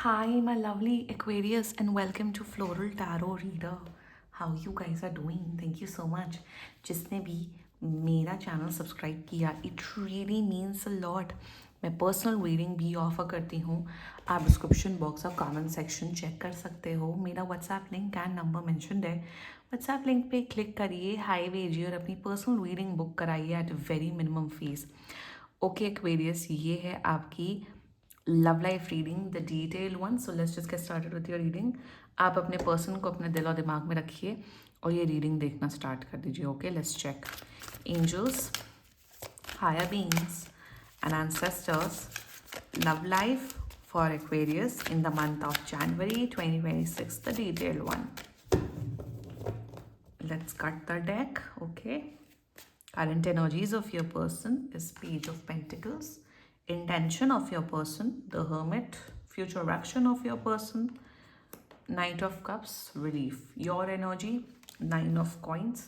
Hi, my lovely Aquarius, and welcome to Floral Tarot Reader. How you guys are doing? Thank you so much. जिसने भी मेरा channel subscribe किया, it really means a lot. मैं personal reading भी offer करती हूँ. आप description box और कमेंट सेक्शन चेक कर सकते हो. मेरा WhatsApp link and number mentioned है. व्हाट्सएप लिंक पे क्लिक करिए, हाई भेजिए और अपनी पर्सनल रीडिंग बुक कराइए at very minimum fees. Okay Aquarius, ये है आपकी love life reading, the detail one. So let's just get started with your reading. आप अपने पर्सन को अपने दिल और दिमाग में रखिए और ये रीडिंग देखना स्टार्ट कर दीजिए. Okay, let's check. Angels, higher beings, and ancestors, love life for Aquarius in the month of January 2026, the detailed one. Let's cut the deck. Okay. Current energies of your person is Page of Pentacles. Intention of your person, the Hermit. Future action of your person, Knight of Cups, relief. Your energy, Nine of Coins.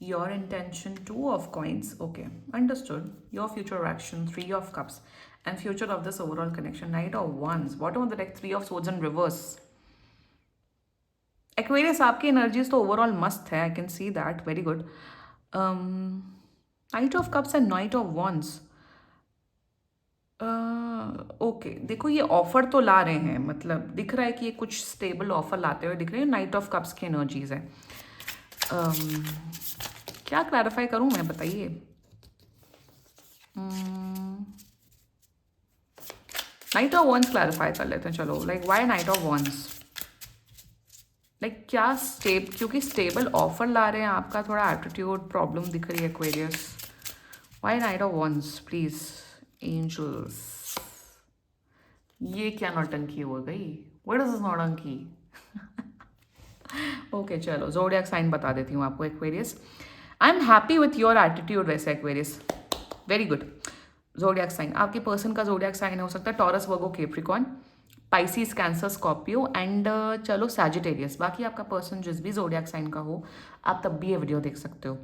Your intention, Two of Coins. Okay, understood. Your future action, Three of Cups. And future of this overall connection, Knight of Wands. Bottom of the deck, Three of Swords in reverse. Aquarius, आपकी energies तो overall मस्त है. I can see that. Very good. Knight of Cups and Knight of Wands. Okay, देखो ये offer तो ला रहे हैं, मतलब दिख रहा है कि ये कुछ स्टेबल ऑफर लाते हुए दिख रहे हैं. नाइट ऑफ कप्स की एनर्जीज है. क्या क्लैरिफाई करूं मैं, बताइए. नाइट ऑफ वंस क्लैरिफाई कर लेते हैं, चलो. Like why night of wands? Like क्या क्योंकि स्टेबल ऑफर ला रहे हैं. आपका थोड़ा एटीट्यूड प्रॉब्लम दिख रही है Aquarius. Why night of once please angels? ये क्या नौटंकी हो गई? व्हाट इज दिस नौटंकी? ओके चलो, ज़ोडिएक साइन बता देती हूँ आपको Aquarius. I am happy with your attitude. वैसे Aquarius very good. Zodiac sign, आपके पर्सन का ज़ोडिएक साइन हो सकता है Taurus, Virgo, Capricorn, Pisces, Cancer, Scorpio and चलो सैजिटेरियस. बाकी आपका पर्सन जिस भी ज़ोडिएक साइन का हो, आप तब भी ये वीडियो देख सकते हो.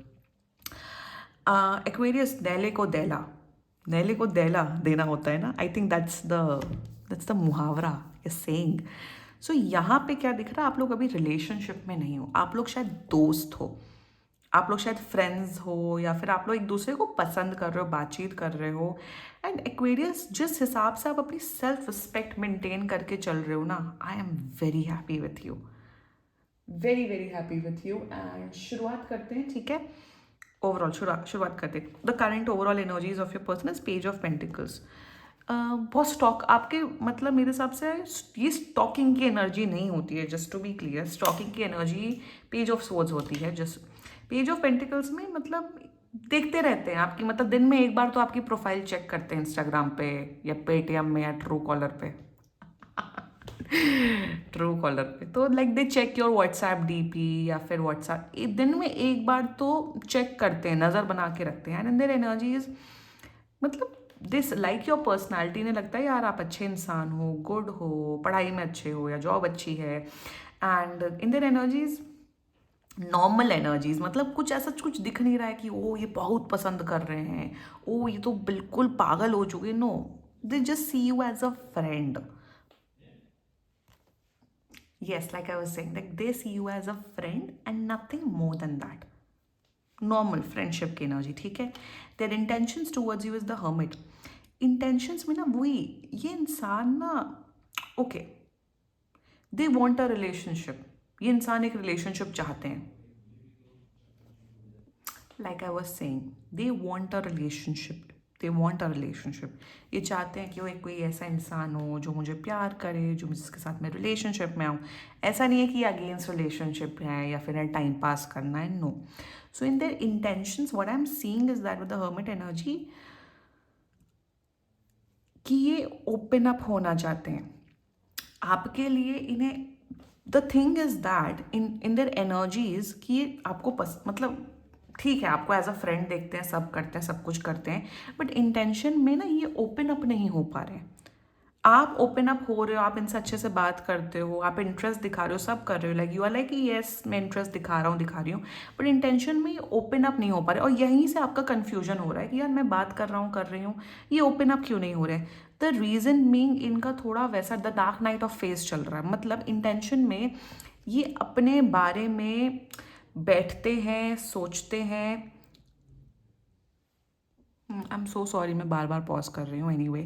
एक्वेरियस, नैले को दैला देना होता है ना. आई थिंक दैट्स द मुहावरा इज सेइंग. सो यहाँ पे क्या दिख रहा है, आप लोग अभी रिलेशनशिप में नहीं हो. आप लोग शायद दोस्त हो, आप लोग शायद फ्रेंड्स हो, या फिर आप लोग एक दूसरे को पसंद कर रहे हो, बातचीत कर रहे हो. एंड एक्वेरियस, जिस हिसाब से आप अपनी सेल्फ रिस्पेक्ट मेंटेन करके चल रहे हो ना, I am very happy with you, very very happy with you. And शुरुआत करते हैं, ठीक है. ओवरऑल शुरुआत करते हैं. The current overall energies of your person is page of pentacles. बहुत स्टॉक आपके, मतलब मेरे हिसाब से ये स्टॉकिंग की एनर्जी नहीं होती है. Just to be clear, stalking की एनर्जी पेज ऑफ स्वॉर्ड्स होती है. जस्ट पेज ऑफ पेंटिकल्स में मतलब देखते रहते हैं आपकी, मतलब दिन में एक बार तो आपकी प्रोफाइल चेक करते हैं इंस्टाग्राम पे या पेटीएम में या ट्रू कॉलर पे. ट्रू कॉलर पे तो like they check your WhatsApp DP या फिर व्हाट्सएप, दिन में एक बार तो चेक करते हैं, नज़र बना के रखते हैं. एंड देयर एनर्जीज, मतलब दिस लाइक योर पर्सनैलिटी. ने लगता है यार आप अच्छे इंसान हो, गुड हो, पढ़ाई में अच्छे हो या जॉब अच्छी है. And in their energies normal energies, मतलब कुछ ऐसा कुछ दिख नहीं रहा है कि ओ ये बहुत पसंद कर रहे हैं, ओ ये तो बिल्कुल पागल हो चुके. No, they just see you as a friend. Yes, like I was saying, like they see you as a friend and nothing more than that. Normal friendship की एनर्जी, ठीक है. Their intentions towards you is the hermit. Intentions में ना वही, ये इंसान ना, okay, they want a relationship. ये इंसान एक रिलेशनशिप चाहते हैं. Like I was saying, they want a relationship. They want a relationship. ये चाहते हैं कि वो एक कोई ऐसा इंसान हो जो मुझे प्यार करे, जो जिसके साथ मैं रिलेशनशिप में आऊँ. ऐसा नहीं है कि अगेंस्ट रिलेशनशिप है या फिर टाइम पास करना है. No. So in their intentions what I am seeing is that with the hermit energy, कि ये ओपन अप होना चाहते हैं आपके लिए. इन्हें the thing is that in their energies कि ये आपको मतलब ठीक है, आपको एज अ फ्रेंड देखते हैं, सब करते हैं, सब कुछ करते हैं, बट इंटेंशन में ना ये ओपन अप नहीं हो पा रहे हैं. आप ओपन अप हो रहे हो, आप इनसे अच्छे से बात करते हो, आप इंटरेस्ट दिखा रहे हो, सब कर रहे हो, like you are like yes मैं इंटरेस्ट दिखा रही हूँ, बट इंटेंशन में ओपन अप नहीं हो पा रहे, और यहीं से आपका कन्फ्यूजन हो रहा है कि यार मैं बात कर रहा हूँ, कर रही हूँ, ये ओपन अप क्यों नहीं हो रहे हैं। द रीज़न मीइंग इनका थोड़ा वैसा the dark night of face चल रहा है, मतलब इंटेंशन में ये अपने बारे में बैठते हैं, सोचते हैं। आई एम सो सॉरी, मैं बार बार पॉज कर रही हूँ। Anyway,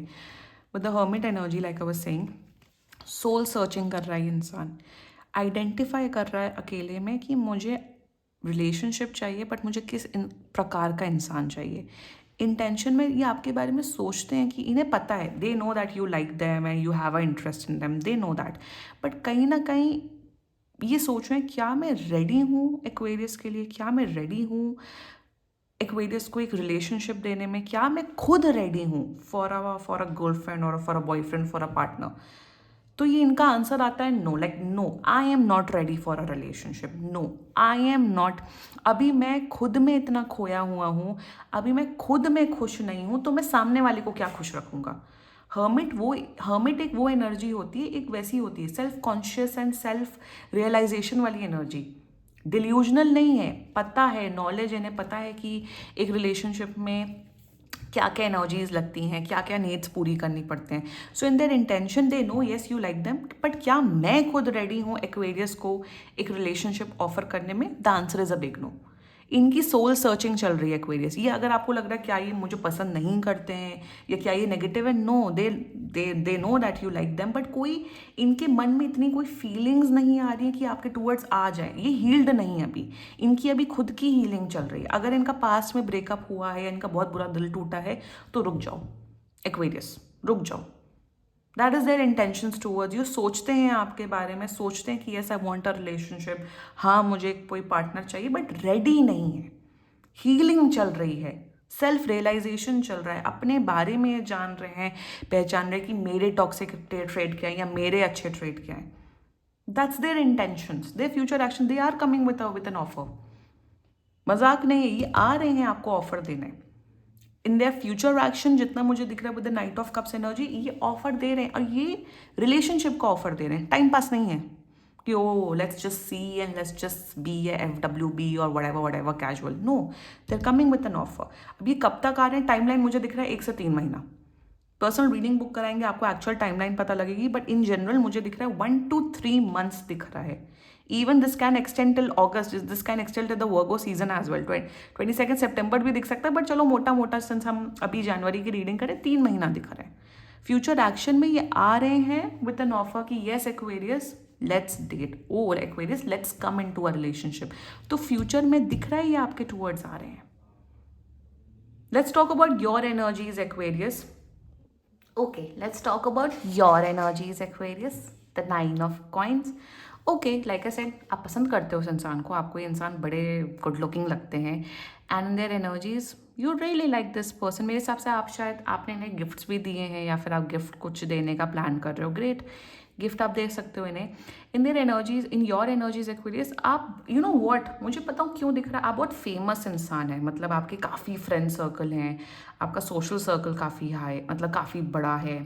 with the hermit energy like I was saying, soul searching कर रहा है इंसान, आइडेंटिफाई कर रहा है अकेले में कि मुझे रिलेशनशिप चाहिए, बट मुझे किस प्रकार का इंसान चाहिए। इंटेंशन में ये आपके बारे में सोचते हैं कि इन्हें पता है, दे know that you like them and you have a interest in them, they know that, but कहीं ना कहीं ये सोच रहे हैं क्या मैं रेडी हूँ एक्वेरियस के लिए, क्या मैं रेडी हूँ एक्वेरियस को एक रिलेशनशिप देने में, क्या मैं खुद रेडी हूँ फॉर अ गर्लफ्रेंड और for a boyfriend for a partner. तो ये इनका आंसर आता है no, like no I am not ready for a relationship, no I am not. अभी मैं खुद में इतना खोया हुआ हूँ, अभी मैं खुद में खुश नहीं हूँ, तो मैं सामने वाले को क्या खुश रखूँगा। हर्मिट एक वो एनर्जी होती है, एक वैसी होती है self conscious and self realization वाली एनर्जी, डिल्यूजनल नहीं है, पता है, नॉलेज इन्हें पता है कि एक रिलेशनशिप में क्या क्या एनर्जीज लगती हैं, क्या क्या नीड्स पूरी करनी पड़ते हैं। So in their intention they know yes you like them, but क्या मैं खुद रेडी हूँ एक्वेरियस को एक रिलेशनशिप ऑफर करने में? The answer is a big no. इनकी सोल सर्चिंग चल रही है एक्वेरियस। ये अगर आपको लग रहा है क्या ये मुझे पसंद नहीं करते हैं या क्या ये नेगेटिव है, no, they know that you like them, but कोई इनके मन में इतनी कोई फीलिंग्स नहीं आ रही है कि आपके टूवर्ड्स आ जाए। ये हील्ड नहीं है अभी, इनकी अभी खुद की हीलिंग चल रही है। अगर इनका पास्ट में ब्रेकअप हुआ है या इनका बहुत बुरा दिल टूटा है तो रुक जाओ एक्वेरियस, रुक जाओ। That is their intentions towards you. सोचते हैं आपके बारे में, सोचते हैं कि yes I want a relationship, हाँ मुझे कोई पार्टनर चाहिए, बट रेडी नहीं है। हीलिंग चल रही है, सेल्फ रियलाइजेशन चल रहा है, अपने बारे में ये जान रहे हैं, पहचान रहे हैं कि मेरे टॉक्सिक ट्रेड क्या है या मेरे अच्छे ट्रेड क्या है। That's their intentions, their future action, they are coming with an offer. मजाक नहीं है, ये आ रहे हैं आपको ऑफर देने। इन देयर फ्यूचर एक्शन जितना मुझे दिख रहा है with the night of cups energy, ये ऑफर दे रहे हैं, और ये रिलेशनशिप का ऑफर दे रहे हैं, टाइम पास नहीं है कि oh let's just see and let's just be a FWB और whatever casual. No, they are coming with an offer. अब ये कब तक आ रहे हैं? टाइमलाइन मुझे दिख रहा है 1 से 3 महीना। पर्सनल रीडिंग बुक कराएंगे, आपको एक्चुअल टाइमलाइन पता लगेगी, बट इन जनरल मुझे दिख रहा है 1 to 3 months दिख रहा है। Even this can extend till अगस्त, this can extend till the Virgo season as well. 22 सितंबर भी दिख सकता है, बट चलो मोटा मोटा सिंस हम अभी जनवरी की रीडिंग करें, 3 महीना दिख रहा है। फ्यूचर एक्शन में ये आ रहे हैं विद एन ऑफर कि yes Aquarius let's date, oh Aquarius let's come into a relationship. तो फ्यूचर में दिख रहा है ये आपके टूवर्ड्स आ रहे हैं। Let's talk about your energies Aquarius. Okay, let's talk about your energies, Aquarius. The 9 of Coins. Okay, like I said, आप पसंद करते हो उस इंसान को, आपको ये इंसान बड़े गुड लुकिंग लगते हैं, and their energies you really like this person. मेरे हिसाब से आप शायद आपने इन्हें गिफ्ट्स भी दिए हैं या फिर आप गिफ्ट कुछ देने का प्लान कर रहे हो, ग्रेट, गिफ्ट आप दे सकते हो इन्हें। In their energies, in your energies Aquarius, आप यू नो व्हाट, मुझे पता हूँ क्यों दिख रहा है, आप बहुत फेमस इंसान है, मतलब आपके काफ़ी फ्रेंड सर्कल हैं, आपका सोशल सर्कल काफ़ी हाई, मतलब काफ़ी बड़ा है,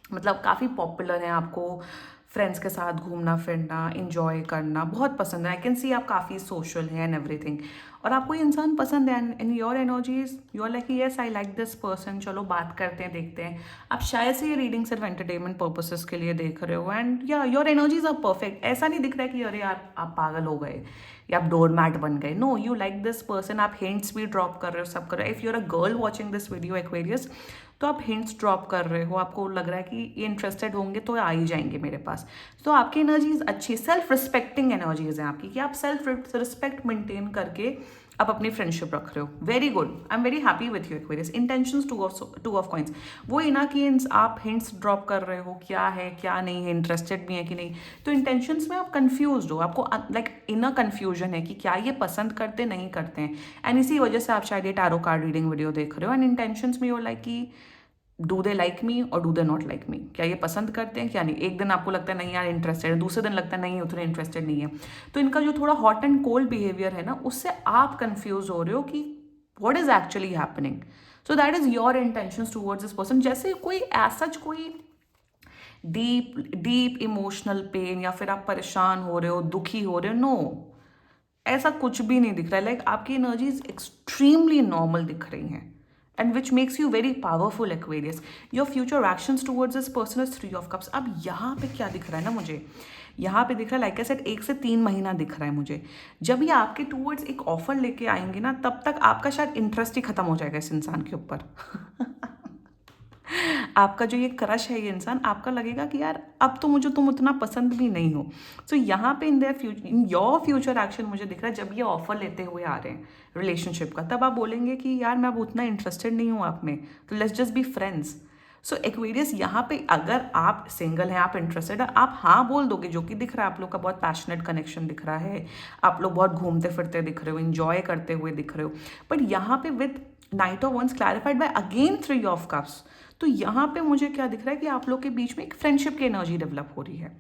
मतलब काफ़ी पॉपुलर है, आपको फ्रेंड्स के साथ घूमना फिरना इंजॉय करना बहुत पसंद है। आई कैन सी आप काफ़ी सोशल हैं एंड एवरीथिंग, और आपको ये इंसान पसंद है, and in your energies you are like yes I like this person, चलो बात करते हैं, देखते हैं। आप शायद से ये रीडिंग सिर्फ एंटरटेनमेंट पर्पसेस के लिए देख रहे हो, एंड या योर एनर्जीज आर परफेक्ट। ऐसा नहीं दिख रहा है कि अरे यार आप पागल हो गए या आप डोर मैट बन गए। No, you like this person, आप हिंट्स भी ड्रॉप कर रहे हो, सब कर रहे हो। If you are a girl watching this video Aquarius, तो आप हिंट्स ड्रॉप कर रहे हो, आपको लग रहा है कि ये इंटरेस्टेड होंगे तो आ ही जाएंगे मेरे पास। तो आपकी एनर्जीज अच्छी, सेल्फ रिस्पेक्टिंग एनर्जीज हैं आपकी, कि आप सेल्फ रिस्पेक्ट मेंटेन करके आप अपनी फ्रेंडशिप रख रहे हो। Very good, I am very happy with you Aquarius. Intentions 2 of Coins, वो ही ना कि आप हिंट्स ड्रॉप कर रहे हो क्या है क्या नहीं है, इंटरेस्टेड भी है कि नहीं। तो इंटेंशंस में आप कंफ्यूज हो, आपको लाइक इनर कंफ्यूजन है कि क्या ये पसंद करते नहीं करते हैं, एंड इसी वजह से आप शायद ये टैरो कार्ड रीडिंग वीडियो देख रहे हो। एंड इंटेंशंस में यू लाइक कि डू दे लाइक मी और do they not like me, क्या ये पसंद करते हैं क्या नहीं। एक दिन आपको लगता है नहीं यार इंटरेस्टेड है, दूसरे दिन लगता है नहीं उतने इंटरेस्टेड नहीं है। तो इनका जो थोड़ा हॉट एंड कोल्ड बिहेवियर है ना, उससे आप कंफ्यूज हो रहे हो कि what is actually happening. So that is your intentions towards this person. जैसे कोई ऐसा कोई डीप डीप इमोशनल पेन, या फिर आप परेशान हो रहे हो, दुखी हो रहे हो, नो, ऐसा कुछ भी नहीं दिख रहा है। लाइक आपकी एनर्जीज एक्सट्रीमली नॉर्मल दिख रही हैं, and which makes you very powerful Aquarius. Your future actions towards this person is 3 of cups. अब यहाँ पे क्या दिख रहा है ना मुझे, यहाँ पे दिख रहा है लाइक आई सेड 1 से 3 महीना दिख रहा है मुझे। जब ये आपके टुवर्ड्स एक ऑफर लेके आएंगे ना, तब तक आपका शायद इंटरेस्ट ही खत्म हो जाएगा इस इंसान के ऊपर। आपका जो ये क्रश है, ये इंसान, आपका लगेगा कि यार अब तो मुझे तुम उतना पसंद भी नहीं हो। सो यहाँ पे इन योर फ्यूचर एक्शन मुझे दिख रहा है, जब ये ऑफर लेते हुए आ रहे हैं रिलेशनशिप का, तब आप बोलेंगे कि यार मैं अब उतना इंटरेस्टेड नहीं हूँ आप में, तो let's just be friends. So Aquarius, यहाँ पे अगर आप सिंगल हैं, आप इंटरेस्टेड है, आप हाँ बोल दोगे, जो कि दिख रहा है आप लोग का बहुत पैशनेट कनेक्शन दिख रहा है, आप लोग बहुत घूमते फिरते दिख रहे हो, इंजॉय करते हुए दिख रहे हो। बट यहाँ पे with knight of wands clarified by again 3 of cups, तो यहाँ पे मुझे क्या दिख रहा है कि आप लोग के बीच में एक फ्रेंडशिप की एनर्जी डेवलप हो रही है।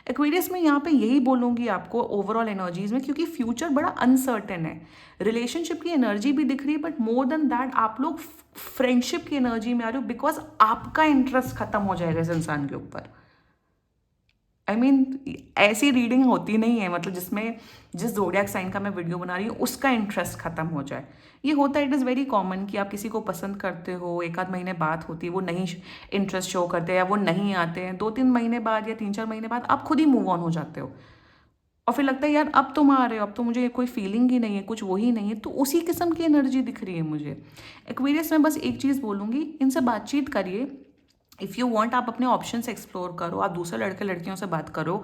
एक्वेरियस में यहाँ पे यही बोलूँगी आपको ओवरऑल एनर्जीज में, क्योंकि फ्यूचर बड़ा अनसर्टेन है। रिलेशनशिप की एनर्जी भी दिख रही है, बट मोर देन दैट आप लोग फ्रेंडशिप की एनर्जी में आ रहे हो, बिकॉज आपका इंटरेस्ट खत्म हो जाएगा इस इंसान के ऊपर। आई मीन ऐसी रीडिंग होती नहीं है, मतलब जिसमें जिस जोडियाक साइन का मैं वीडियो बना रही हूँ उसका इंटरेस्ट खत्म हो जाए। ये होता है, इट इज़ वेरी कॉमन कि आप किसी को पसंद करते हो, 1 आध महीने बात होती है, वो नहीं इंटरेस्ट शो करते या वो नहीं आते हैं, 2-3 महीने बाद या 3-4 महीने बाद आप खुद ही मूव ऑन हो जाते हो, और फिर लगता है यार अब तुम आ रहे हो, अब तो मुझे कोई फीलिंग ही नहीं है, कुछ वही नहीं है। तो उसी किस्म की एनर्जी दिख रही है मुझे। एक्वेरियस में बस एक चीज़ बोलूँगी, इनसे बातचीत करिए। इफ़ यू वांट आप अपने ऑप्शंस एक्सप्लोर करो, आप दूसरे लड़के लड़कियों से बात करो,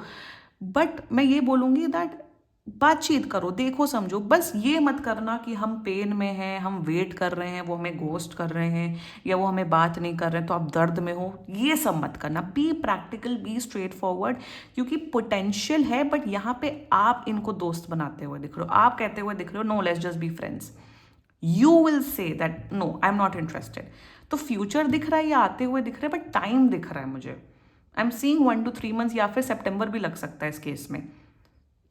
बट मैं ये बोलूँगी दैट बातचीत करो, देखो समझो। बस ये मत करना कि हम पेन में हैं, हम वेट कर रहे हैं, वो हमें घोस्ट कर रहे हैं, या वो हमें बात नहीं कर रहे हैं तो आप दर्द में हो, ये सब मत करना। Be practical, be straight forward, क्योंकि पोटेंशियल है, बट यहाँ पे आप इनको दोस्त बनाते हुए दिख रहे हो, आप कहते हुए दिख रहे हो no let's just be friends. You will say that no I am not interested. तो फ्यूचर दिख रहा है या आते हुए दिख रहा है, बट टाइम दिख रहा है मुझे। आई एम सीइंग 1 to 3 months, या फिर सितंबर भी लग सकता है इस केस में।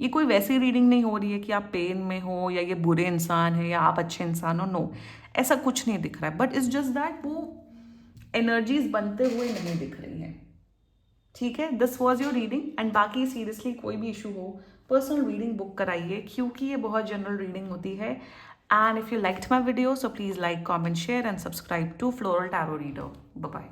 ये कोई वैसी रीडिंग नहीं हो रही है कि आप पेन में हो, या ये बुरे इंसान है, या आप अच्छे इंसान हो, नो, ऐसा कुछ नहीं दिख रहा है। बट इट्स जस्ट दैट वो एनर्जीज बनते हुए नहीं दिख रही हैं। ठीक है, this was your reading. And बाकी सीरियसली कोई भी इशू हो, पर्सनल रीडिंग बुक कराइए, क्योंकि ये बहुत जनरल रीडिंग होती है। And if you liked my video, so please like, comment, share and subscribe to floral tarot reader. Bye bye.